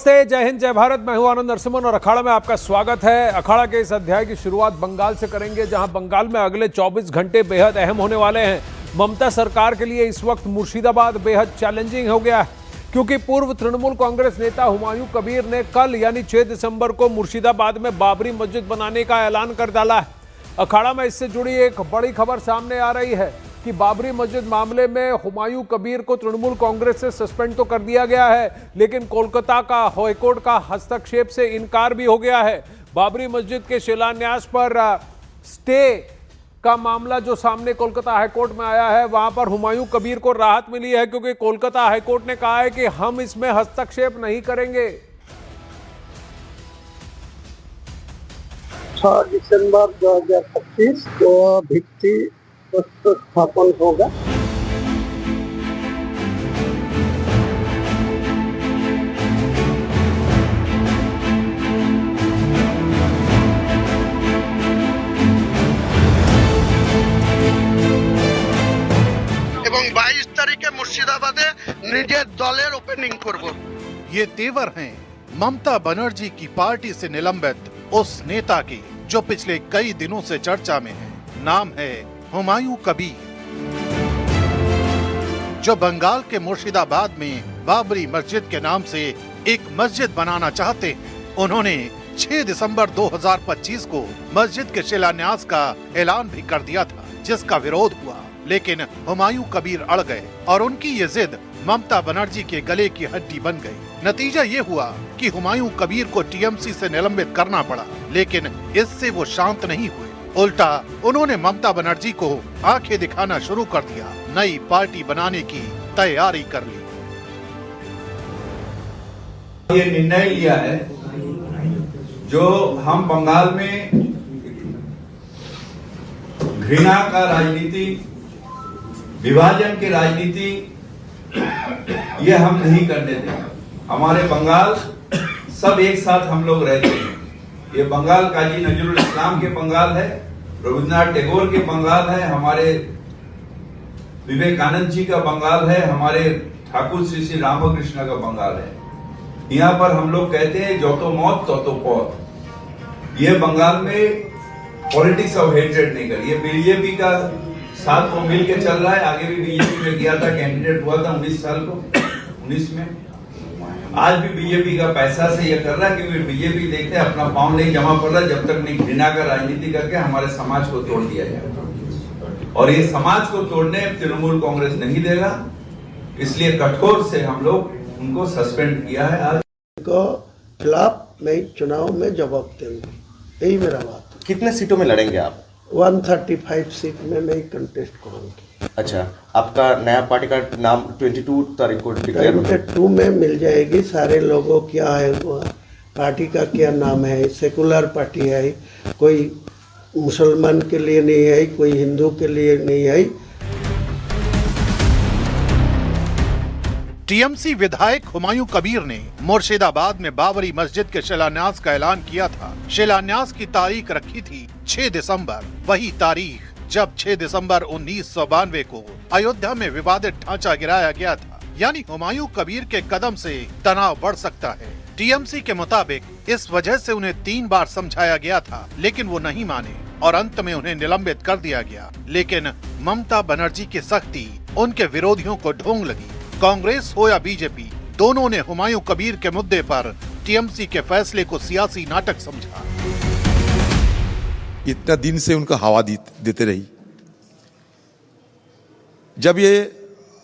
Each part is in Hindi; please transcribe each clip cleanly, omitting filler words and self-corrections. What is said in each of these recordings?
नमस्ते, जय हिंद, जय भारत। मैं हूं आनंद नरसिम्हन और अखाड़ा में आपका स्वागत है। अखाड़ा के इस अध्याय की शुरुआत बंगाल से करेंगे, जहां बंगाल में अगले 24 घंटे बेहद अहम होने वाले हैं। ममता सरकार के लिए इस वक्त मुर्शिदाबाद बेहद चैलेंजिंग हो गया है, क्योंकि पूर्व तृणमूल कांग्रेस नेता हुमायूं कबीर ने कल यानी 6 दिसंबर को मुर्शिदाबाद में बाबरी मस्जिद बनाने का ऐलान कर डाला है। अखाड़ा में इससे जुड़ी एक बड़ी खबर सामने आ रही है कि बाबरी मस्जिद मामले में हुमायूं कबीर को तृणमूल कांग्रेस से सस्पेंड तो कर दिया गया है, लेकिन कोलकाता का हाईकोर्ट का हस्तक्षेप से इनकार भी हो गया है। बाबरी मस्जिद के शिलान्यास पर स्टे का मामला जो सामने कोलकाता हाईकोर्ट में आया है, वहां पर हुमायूं कबीर को राहत मिली है, क्योंकि कोलकाता हाईकोर्ट ने कहा है कि हम इसमें हस्तक्षेप नहीं करेंगे। 6 दिसंबर 2025 को भित्ति स्थापन होगा। এবং 22 তারিখে মুর্শিদাবাদে নিজের দলের ওপেনিং করব। ये तेवर हैं ममता बनर्जी की पार्टी से निलंबित उस नेता की जो पिछले कई दिनों से चर्चा में है। नाम है हुमायूं कबीर, जो बंगाल के मुर्शिदाबाद में बाबरी मस्जिद के नाम से एक मस्जिद बनाना चाहते हैं। उन्होंने 6 दिसंबर 2025 को मस्जिद के शिलान्यास का ऐलान भी कर दिया था, जिसका विरोध हुआ, लेकिन हुमायूं कबीर अड़ गए और उनकी ये जिद ममता बनर्जी के गले की हड्डी बन गई। नतीजा ये हुआ कि हुमायूं कबीर को टीएमसी से निलंबित करना पड़ा, लेकिन इससे वो शांत नहीं हुए। उल्टा उन्होंने ममता बनर्जी को आंखें दिखाना शुरू कर दिया, नई पार्टी बनाने की तैयारी कर ली। ये निर्णय लिया है जो हम बंगाल में घृणा का राजनीति, विभाजन की राजनीति ये हम नहीं करने देंगे। हमारे बंगाल सब एक साथ हम लोग रहते हैं। ये बंगाल काजी नजरुल इस्लाम के बंगाल है, रविन्द्रनाथ टैगोर के बंगाल है, हमारे विवेकानंद जी का बंगाल है, हमारे ठाकुर श्री श्री रामकृष्ण का बंगाल है। यहाँ पर हम लोग कहते हैं जो तो मौत तो पौत। ये बंगाल में पॉलिटिक्स ऑफ हेट्रेड नहीं कर। ये बीजेपी का साथ को मिल के चल रहा है। आगे भी बीजेपी में गया था, कैंडिडेट हुआ था 19 साल को 19 में। आज भी बीजेपी का पैसा से ये कर रहा है, क्योंकि बीजेपी देखते हैं अपना पाँव नहीं जमा पड़ रहा जब तक नहीं घृणा का राजनीति करके हमारे समाज को तोड़ दिया जाए। और ये समाज को तोड़ने तृणमूल कांग्रेस नहीं देगा, इसलिए कठोर से हम लोग उनको सस्पेंड किया है। आज को खिलाफ मैं चुनाव में जवाब दूंगा, यही मेरा बात है। कितने सीटों में लड़ेंगे आप? 135 सीट में मैं कंटेस्ट करूंगी। अच्छा, आपका नया पार्टी का नाम 22 तारीख को डिक्लेयर 22 में मिल जाएगी। सारे लोगों क्या है वो पार्टी का क्या नाम है, सेकुलर पार्टी है, कोई मुसलमान के लिए नहीं है, कोई हिंदू के लिए नहीं है। टीएमसी विधायक हुमायूं कबीर ने मुर्शिदाबाद में बाबरी मस्जिद के शिलान्यास का ऐलान किया था। शिलान्यास की तारीख रखी थी 6 दिसंबर, वही तारीख जब 6 दिसंबर 1992 को अयोध्या में विवादित ढांचा गिराया गया था। यानी हुमायूं कबीर के कदम से तनाव बढ़ सकता है। टीएमसी के मुताबिक इस वजह से उन्हें 3 बार समझाया गया था, लेकिन वो नहीं माने और अंत में उन्हें निलंबित कर दिया गया। लेकिन ममता बनर्जी की सख्ती उनके विरोधियों को ढोंग लगी। कांग्रेस हो या बीजेपी, दोनों ने हुमायूं कबीर के मुद्दे पर टीएमसी के फैसले को सियासी नाटक समझा। इतना दिन से उनका हवा देते रही। जब ये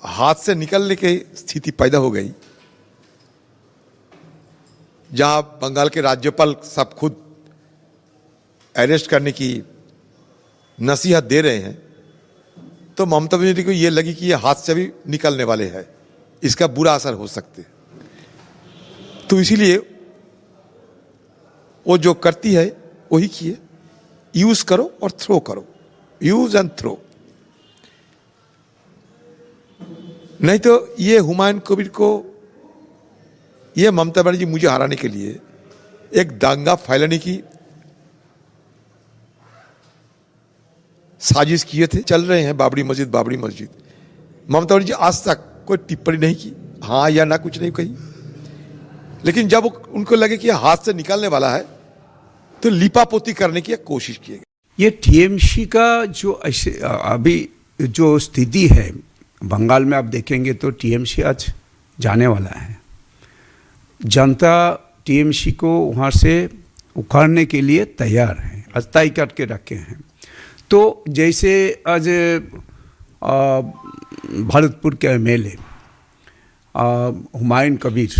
हाथ से निकलने की स्थिति पैदा हो गई, जहां बंगाल के राज्यपाल सब खुद अरेस्ट करने की नसीहत दे रहे हैं, तो ममता बनर्जी को ये लगी कि ये हाथ से भी निकलने वाले हैं, इसका बुरा असर हो सकते। तो इसीलिए वो जो करती है वही किए, यूज करो और थ्रो करो, यूज एंड थ्रो। नहीं तो ये हुमायूं कबीर को, ये ममता बनर्जी मुझे हराने के लिए एक दंगा फैलाने की साजिश किए थे, चल रहे हैं। बाबरी मस्जिद ममता बनर्जी आज तक कोई टिप्पणी नहीं की, हाँ या ना कुछ नहीं कही। लेकिन जब उनको लगे कि यह हाथ से निकलने वाला है तो लिपापोती करने की कोशिश की गई। ये टीएमसी का जो ऐसे अभी जो स्थिति है बंगाल में आप देखेंगे तो टीएमसी आज जाने वाला है। जनता टीएमसी को वहाँ से उखाड़ने के लिए तैयार है, आज तय करके रखे हैं। तो जैसे आज भरतपुर के एमएलए हुमायूं कबीर,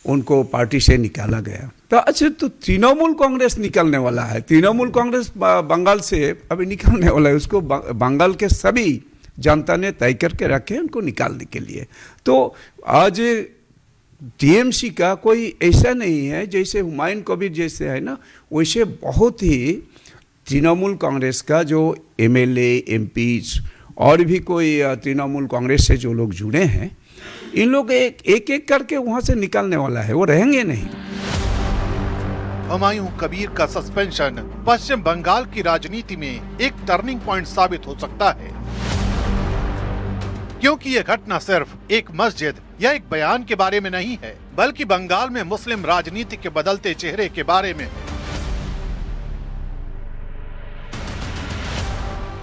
उनको पार्टी से निकाला गया। तो अच्छा, तो तृणमूल कांग्रेस निकलने वाला है। तृणमूल कांग्रेस बंगाल से अभी निकलने वाला है, उसको बंगाल के सभी जनता ने तय करके रखे उनको निकालने के लिए। तो आज टीएमसी का कोई ऐसा नहीं है जैसे हुमायूं कबीर जैसे है ना, वैसे बहुत ही तृणमूल कांग्रेस का जो एमएलए एमपीज और भी कोई तृणमूल कांग्रेस से जो लोग जुड़े हैं, इन लोग एक करके वहां से निकलने वाला है, वो रहेंगे नहीं। हुमायूं कबीर का सस्पेंशन पश्चिम बंगाल की राजनीति में एक टर्निंग पॉइंट साबित हो सकता है, क्योंकि ये घटना सिर्फ एक मस्जिद या एक बयान के बारे में नहीं है, बल्कि बंगाल में मुस्लिम राजनीति के बदलते चेहरे के बारे में है।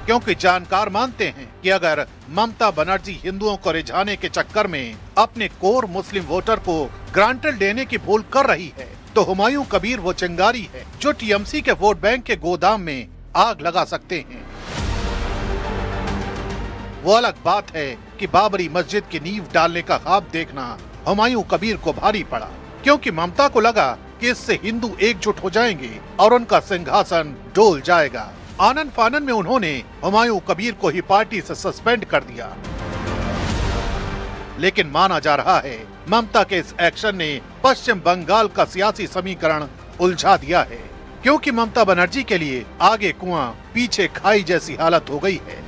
क्योंकि जानकार मानते हैं कि अगर ममता बनर्जी हिंदुओं को रिझाने के चक्कर में अपने कोर मुस्लिम वोटर को ग्रांटेड देने की भूल कर रही है, तो हुमायूं कबीर वो चिंगारी है जो टीएमसी के वोट बैंक के गोदाम में आग लगा सकते हैं। वो अलग बात है कि बाबरी मस्जिद की नींव डालने का ख्वाब देखना हुमायूं कबीर को भारी पड़ा, क्योंकि ममता को लगा कि इससे हिंदू एकजुट हो जाएंगे और उनका सिंहासन डोल जाएगा। आनन फानन में उन्होंने हुमायूं कबीर को ही पार्टी से सस्पेंड कर दिया। लेकिन माना जा रहा है ममता के इस एक्शन ने पश्चिम बंगाल का सियासी समीकरण उलझा दिया है, क्योंकि ममता बनर्जी के लिए आगे कुआं पीछे खाई जैसी हालत हो गई है।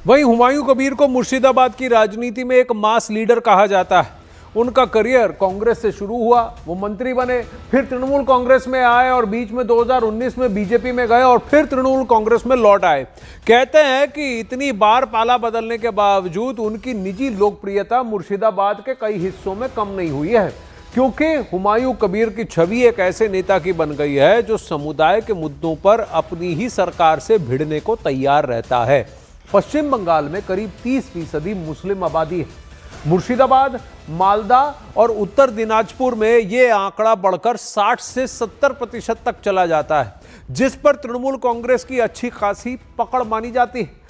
वहीं हुमायूं कबीर को मुर्शिदाबाद की राजनीति में एक मास लीडर कहा जाता है। उनका करियर कांग्रेस से शुरू हुआ, वो मंत्री बने, फिर तृणमूल कांग्रेस में आए और बीच में 2019 में बीजेपी में गए और फिर तृणमूल कांग्रेस में लौट आए। कहते हैं कि इतनी बार पाला बदलने के बावजूद उनकी निजी लोकप्रियता मुर्शिदाबाद के कई हिस्सों में कम नहीं हुई है, क्योंकि हुमायूं कबीर की छवि एक ऐसे नेता की बन गई है जो समुदाय के मुद्दों पर अपनी ही सरकार से भिड़ने को तैयार रहता है। पश्चिम बंगाल में करीब 30% मुस्लिम आबादी है। मुर्शिदाबाद, मालदा और उत्तर दिनाजपुर में ये आंकड़ा बढ़कर 60 से 70% तक चला जाता है, जिस पर तृणमूल कांग्रेस की अच्छी खासी पकड़ मानी जाती है।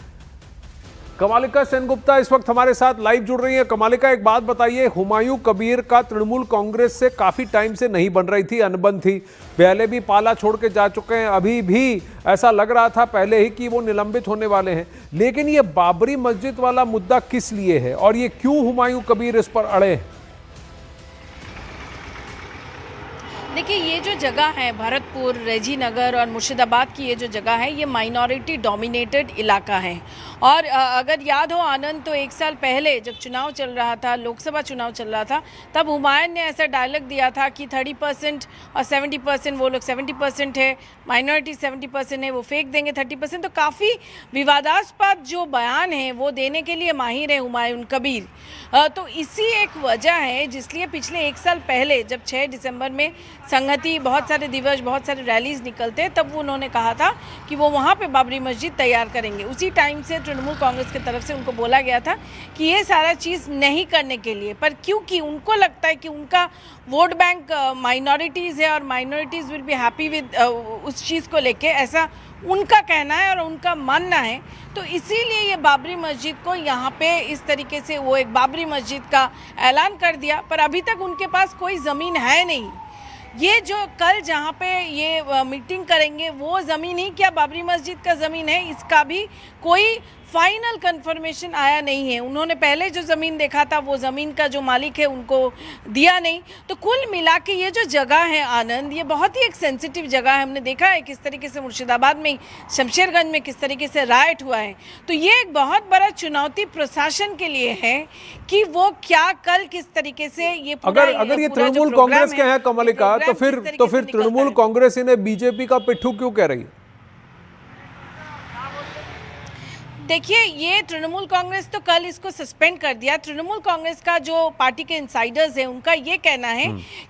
कमालिका सेनगुप्ता इस वक्त हमारे साथ लाइव जुड़ रही है। कमालिका, एक बात बताइए, हुमायूं कबीर का तृणमूल कांग्रेस से काफी टाइम से नहीं बन रही थी, अनबन थी, पहले भी पाला छोड़ के जा चुके हैं, अभी भी ऐसा लग रहा था पहले ही कि वो निलंबित होने वाले हैं, लेकिन ये बाबरी मस्जिद वाला मुद्दा किस लिए है और ये क्यों हुमायूं कबीर इस पर अड़े हैं? देखिए, ये जो जगह है भरतपुर, रेजी नगर और मुर्शिदाबाद की ये जो जगह है, ये माइनॉरिटी डोमिनेटेड इलाका है। और अगर याद हो आनंद, तो एक साल पहले जब चुनाव चल रहा था, लोकसभा चुनाव चल रहा था, तब हुमायूं ने ऐसा डायलॉग दिया था कि 30% और 70%, वो लोग 70% है, माइनॉरिटी 70% है, वो फेंक देंगे 30%। तो काफ़ी विवादास्पद जो बयान है वो देने के लिए माहिर है हुमायूं कबीर। तो इसी एक वजह है जिसलिए पिछले एक साल पहले जब 6 दिसंबर में संगति, बहुत सारे दिवस, बहुत सारे रैलीज निकलते, तब वो उन्होंने कहा था कि वो वहाँ पे बाबरी मस्जिद तैयार करेंगे। उसी टाइम से तृणमूल कांग्रेस की तरफ से उनको बोला गया था कि ये सारा चीज़ नहीं करने के लिए, पर क्योंकि उनको लगता है कि उनका वोट बैंक माइनॉरिटीज़ है और minorities will be happy with उस चीज़ को लेके, ऐसा उनका कहना है और उनका मानना है। तो इसीलिए ये बाबरी मस्जिद को यहाँ पे इस तरीके से वो एक बाबरी मस्जिद का ऐलान कर दिया, पर अभी तक उनके पास कोई ज़मीन है नहीं। ये जो कल जहाँ पे ये मीटिंग करेंगे वो ज़मीन ही क्या बाबरी मस्जिद का ज़मीन है, इसका भी कोई फाइनल कंफर्मेशन आया नहीं है। उन्होंने पहले जो ज़मीन देखा था वो ज़मीन का जो मालिक है उनको दिया नहीं। तो कुल मिला के ये जो जगह है आनंद, ये बहुत ही एक सेंसिटिव जगह है। हमने देखा है किस तरीके से मुर्शिदाबाद में, शमशेरगंज में किस तरीके से राइट हुआ है। तो ये एक बहुत बड़ा चुनौती प्रशासन के लिए है कि वो क्या कल किस तरीके से ये अगर ये तृणमूल कांग्रेस के हैं कमलिका, तो फिर तृणमूल कांग्रेस इन्हें बीजेपी का पिट्ठू क्यों कह रही है? देखिए, ये तृणमूल कांग्रेस तो कल इसको सस्पेंड कर दिया। तृणमूल कांग्रेस का जो पार्टी के इंसाइडर्स हैं उनका ये कहना है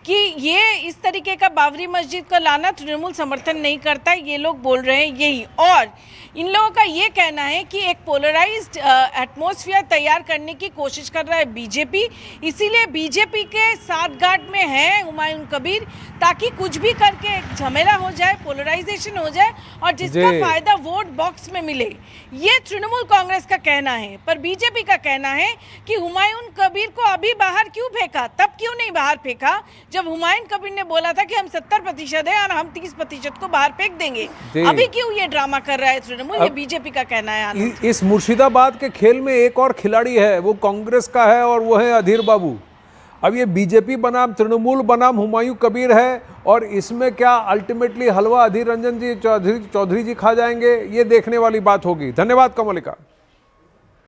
कि ये इस तरीके का बाबरी मस्जिद को लाना तृणमूल समर्थन नहीं करता है, ये लोग बोल रहे हैं यही। और इन लोगों का ये कहना है कि एक पोलराइज्ड एटमॉस्फेयर तैयार करने की कोशिश कर रहा है बीजेपी, इसीलिए बीजेपी के साठगांठ में है हुमायूं कबीर, ताकि कुछ भी करके एक झमेला हो जाए, पोलराइजेशन हो जाए और जिसका फायदा वोट बॉक्स में मिले। ये तृणमूल कांग्रेस का कहना है। पर बीजेपी का कहना है कि हुमायूं कबीर को अभी बाहर क्यों फेंका, तब क्यों नहीं बाहर फेंका जब हुमायूं कबीर ने बोला था कि हम 70% है और हम 30% को बाहर फेंक देंगे। अभी क्यों ये ड्रामा कर रहा है तृणमूल, ये बीजेपी का कहना है। इस मुर्शिदाबाद के खेल में एक और खिलाड़ी है, वो कांग्रेस का है और वो है अधीर बाबू। अब ये बीजेपी बनाम तृणमूल बनाम हुमायूं कबीर है और इसमें क्या अल्टीमेटली हलवा अधीर रंजन जी चौधरी जी खा जाएंगे, ये देखने वाली बात होगी। धन्यवाद कमलिका।